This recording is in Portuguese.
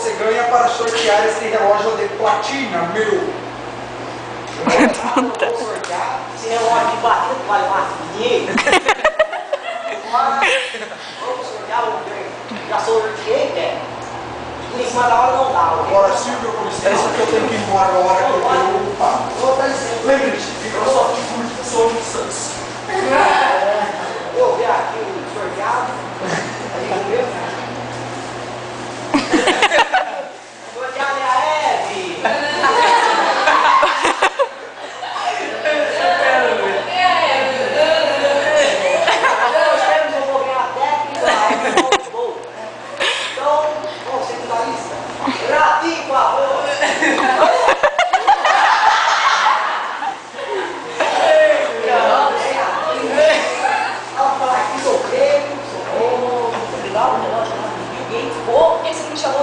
você ganha para sortear esse relógio de platina, meu. Eu vou sortear. Esse relógio de batida que vale mais dinheiro. Mas, vamos sortear, vamos ver. Já sorteei, velho. Em cima da hora não dá. Agora, Silvio, com licença, que eu tenho que ir embora agora, que eu tenho ocupado. Lembre-se, Microsoft Food Sonic Sans. Eu ver aqui o sorteado. Amigo meu. Sorteado é a Eve. Nós temos um problema técnico, a Eve voltou. Então, vamos ser finalista. Ratinho, por favor. Por que você me chamou